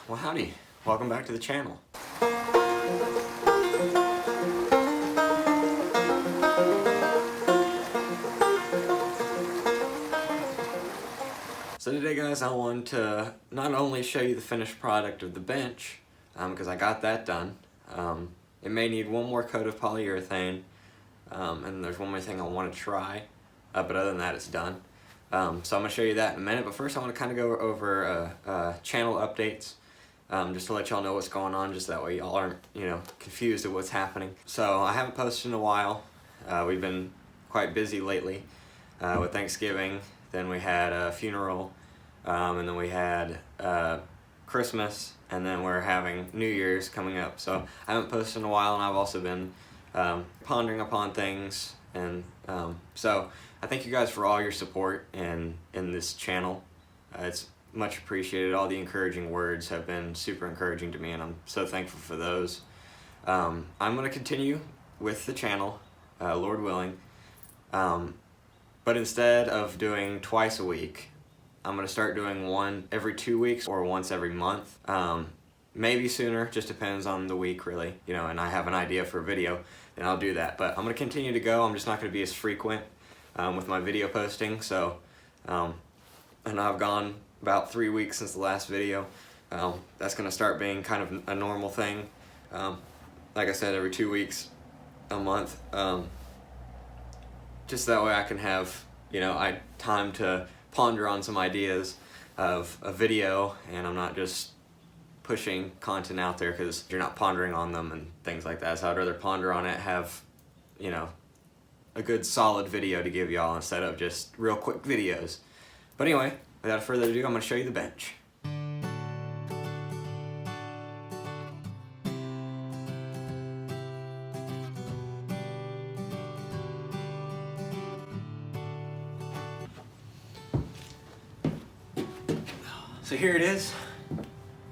Well, howdy. Welcome back to the channel. So today, guys, I want to not only show you the finished product of the bench, because I got that done. It may need one more coat of polyurethane, and there's one more thing I want to try, but other than that, it's done. So I'm going to show you that in a minute, but first I want to kind of go over channel updates, just to let y'all know what's going on, just that way y'all aren't, confused at what's happening. So I haven't posted in a while. We've been quite busy lately with Thanksgiving. Then we had a funeral, and then we had Christmas, and then we're having New Year's coming up. So I haven't posted in a while, and I've also been pondering upon things, and so I thank you guys for all your support in this channel. It's much appreciated. All the encouraging words have been super encouraging to me, and I'm so thankful for those. I'm going to continue with the channel, Lord willing. But instead of doing twice a week, I'm going to start doing one every 2 weeks or once every month. Maybe sooner, just depends on the week really, and I have an idea for a video, then I'll do that. But I'm going to continue to go. I'm just not going to be as frequent with my video posting. So, and I've gone about 3 weeks since the last video. That's going to start being kind of a normal thing. Like I said, every 2 weeks, a month. Just that way I can have, time to ponder on some ideas of a video, and I'm not just pushing content out there because you're not pondering on them and things like that. So I'd rather ponder on it, have, a good solid video to give y'all instead of just real quick videos. But anyway, without further ado, I'm going to show you the bench. So here it is,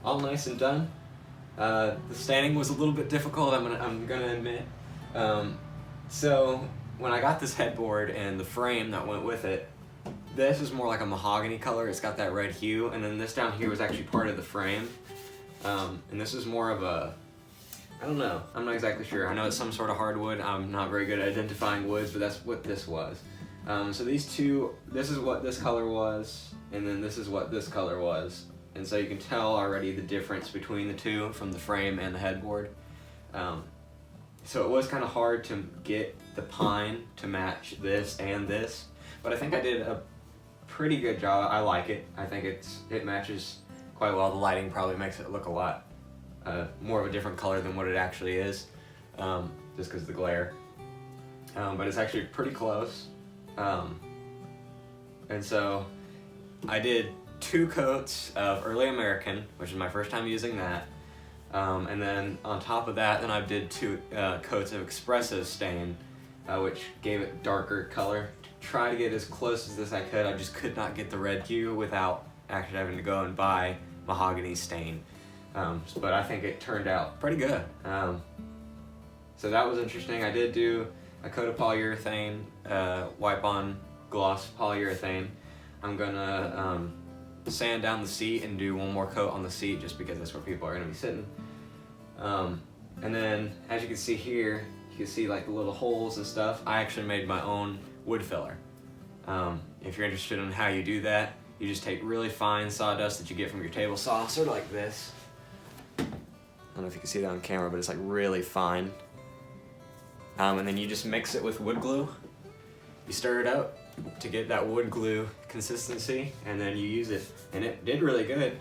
all nice and done. The standing was a little bit difficult, I'm gonna admit. So when I got this headboard and the frame that went with it, this is more like a mahogany color. It's got that red hue, and then this down here was actually part of the frame. And this is more of a, I don't know, I'm not exactly sure. I know it's some sort of hardwood. I'm not very good at identifying woods, but that's what this was. So these two, this is what this color was, and then this is what this color was. And so you can tell already the difference between the two from the frame and the headboard. So it was kind of hard to get the pine to match this and this, but I think I did a pretty good job. I like it. I think it matches quite well. The lighting probably makes it look a lot more of a different color than what it actually is, just because of the glare. But it's actually pretty close. And so I did 2 coats of Early American, which is my first time using that. And then on top of that, then I did 2 coats of Expressive Stain, which gave it darker color. To try to get as close as this I could, I just could not get the red hue without actually having to go and buy mahogany stain. But I think it turned out pretty good. So that was interesting. I did do a coat of polyurethane, wipe-on gloss polyurethane. I'm gonna sand down the seat and do one more coat on the seat just because that's where people are gonna be sitting. And then, as you can see here, you can see like the little holes and stuff. I actually made my own wood filler. If you're interested in how you do that, you just take really fine sawdust that you get from your table saw, sort of like this. I don't know if you can see that on camera, but it's like really fine. And then you just mix it with wood glue. You stir it up to get that wood glue consistency, and then you use it, and it did really good.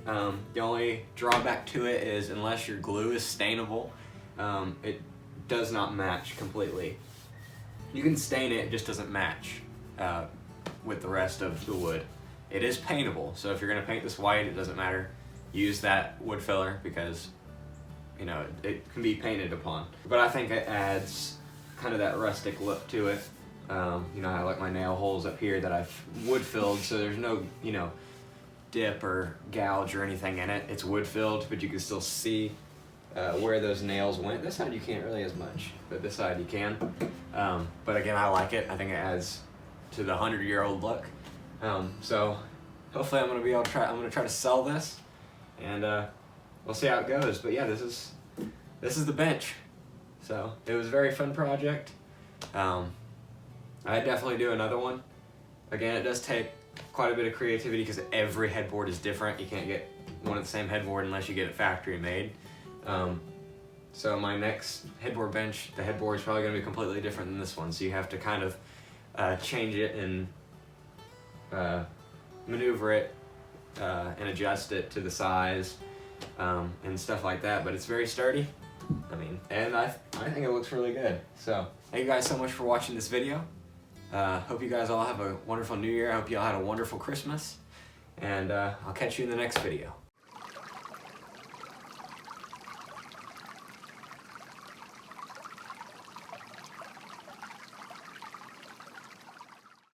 The only drawback to it is unless your glue is stainable, it does not match completely. You can stain it, it just doesn't match with the rest of the wood. It is paintable, so if you're gonna paint this white, it doesn't matter. Use that wood filler because it can be painted upon. But I think it adds kind of that rustic look to it. I have like my nail holes up here that I've wood filled, so there's no, dip or gouge or anything in it. It's wood filled, but you can still see where those nails went. This side you can't really as much, but this side you can. But again, I like it. I think it adds to the 100-year-old look. So hopefully I'm gonna try to sell this. and we'll see how it goes. But yeah, this is the bench. So it was a very fun project. I'd definitely do another one. Again, it does take quite a bit of creativity because every headboard is different. You can't get one of the same headboard unless you get it factory made. So my next headboard bench, the headboard is probably going to be completely different than this one. So you have to kind of change it and maneuver it and adjust it to the size and stuff like that. But it's very sturdy. I mean, and I think it looks really good. So thank you guys so much for watching this video. Hope you guys all have a wonderful New Year. I hope you all had a wonderful Christmas. And I'll catch you in the next video.